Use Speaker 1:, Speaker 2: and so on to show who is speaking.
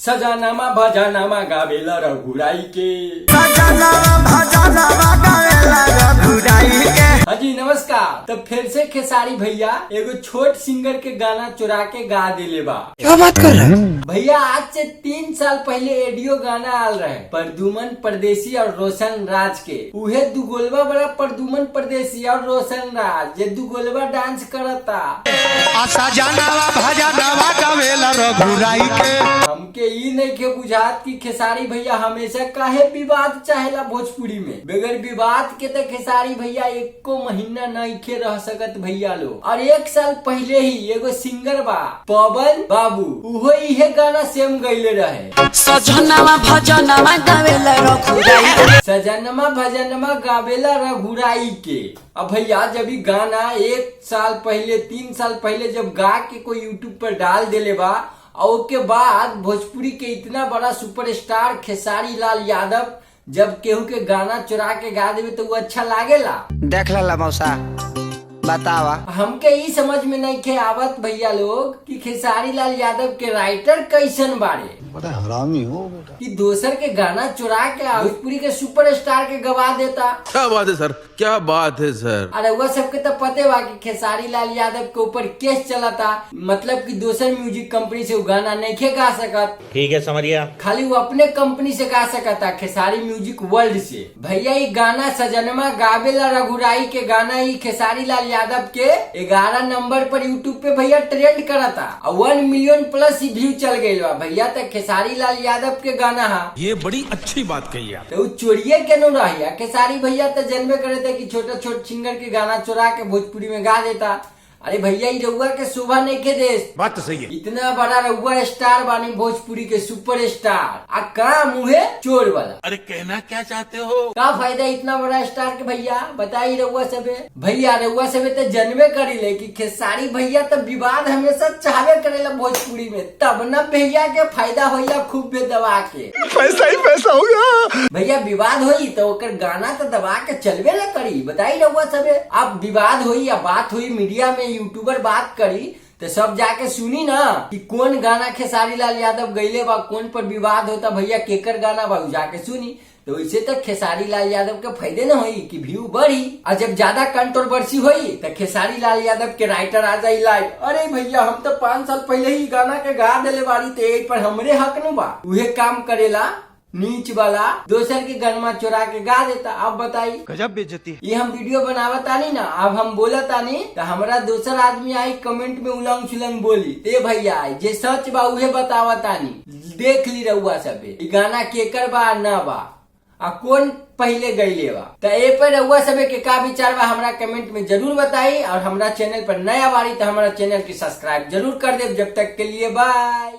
Speaker 1: सजानामा भजानामा गावेला रघुराई के। हाजी नमस्कार। तो फिर से खेसारी भैया एगो छोट सिंगर के गाना चुरा के गा दिले बा।
Speaker 2: क्या बात कर रहे हैं
Speaker 1: भैया? आज से 3 साल पहले एडियो गाना आल रहे प्रदुमन परदेसी और रोशन राज के। उहे दुगोलवा बड़ा प्रदुमन परदेसी और रोशन राज जे दुगोलवा डांस करता। हमके ई नहीं के बुझात कि खेसारी भैया हमेशा काहे विवाद चाहेला भोजपुरी में। बगैर विवाद के तो खेसारी भैया एको महीना नहीं खे रह सकत भैया लोग। और 1 साल पहले ही एगो सिंगर बा पवन बाबू, उहो इहे गाना सेम गईले रहे।
Speaker 2: सजनवा भजनवा गावेला रघुराई,
Speaker 1: सजनमा भजनमा गावेला रघुराई के। अब भैया जब ये गाना 1 साल पहले 3 साल पहले जब गा के कोई यूट्यूब पर डाल देले बा, और उसके बाद भोजपुरी के इतना बड़ा सुपरस्टार खेसारी लाल यादव जब केहू के गाना चुरा के गा देवे तो वो अच्छा लागेला।
Speaker 2: देख ला मौसा बतावा।
Speaker 1: हमके ई समझ में नहीं खे आवत भैया लोग कि खेसारी लाल यादव के राइटर कैसन बारे,
Speaker 3: बड़ा हरामी हो बेटा,
Speaker 1: कि दोसर के गाना चुरा के भोजपुरी के सुपरस्टार के गवा देता।
Speaker 4: क्या बात है सर, क्या बात है सर।
Speaker 1: अरे वह सबके तो पते बा कि खेसारी लाल यादव के ऊपर केस चलता, मतलब कि दोसर म्यूजिक कंपनी से वो गाना नहीं खे गा सकत।
Speaker 5: ठीक है समझिया,
Speaker 1: खाली वो अपने कंपनी से गा सकता, खेसारी म्यूजिक वर्ल्ड से। भैया ये गाना सजनमा गावेला रघुराई के गाना ही खेसारी लाल यादव के 11 नंबर पर यूट्यूब पे भैया ट्रेंड करता और 1 मिलियन प्लस ही व्यू चल गई बा भैया। तो खेसारी लाल यादव के गाना हा,
Speaker 4: ये बड़ी अच्छी बात कही आप।
Speaker 1: तो चोरिये केनो रहिया। खेसारी भैया तो जनबे करे थे कि छोटा छोटा सिंगर के गाना चुरा के भोजपुरी में गा देता। अरे भैया ये रउआ के शोभा नहीं के देश,
Speaker 4: बात तो सही है।
Speaker 1: इतना बड़ा रउआ स्टार बानी भोजपुरी के सुपर स्टार, आ काम मुहे चोर वाला।
Speaker 4: अरे कहना क्या चाहते हो?
Speaker 1: का फायदा इतना बड़ा स्टार के भैया, बताई रउआ सबे। भैया रउआ सबे तो जनबे करी ले कि खेसारी भैया तो विवाद हमेशा चाहवे करेला भोजपुरी में, तब न भैया के फायदा होइला खूब बेदबा के।
Speaker 3: पैसा ही पैसा होगा
Speaker 1: भैया विवाद होई तो ओकर गाना तो दबा के चलबे न करी, बताई रउआ सबे। अब विवाद होई या बात हुई मीडिया में, यूट्यूबर बात करी तो सब जाके सुनी ना कि कौन गाना खेसारी लाल यादव गईले बा, कौन पर विवाद होता भैया, केकर गाना बा जाके सुनी। तो इससे तो खेसारी लाल यादव के फायदे न होई कि व्यू बढ़ी, और जब ज्यादा कंट्रोवर्सी होई तो खेसारी लाल यादव के राइटर आ जाई लाइव, अरे भैया हम तो 5 साल पहले ही गाना के गा देले बारी, तो यही पर हमरे हक न बा। उहे काम करेला नीच वाला, दोसर के गनमा चुरा के गा देता। अब बताई
Speaker 4: गजब बेइज्जती।
Speaker 1: ये हम वीडियो बनावतानी ना, अब हम बोलतानी तो हमारा दोसर आदमी आई कमेंट में उलंग सुलंग बोली, ते भैया जे सच बा उहे बतावतानी, देख ली रहुआ सबे ई गाना केकर बा ना बा, आ कौन पहले गईले बा। तो ए पर रहुआ सबे के का विचार बा हमरा कमेंट में जरूर बताई। और हमरा चैनल पर नया बारी तो हमारा चैनल की सब्सक्राइब जरूर कर दे। जब तक के लिए बाय।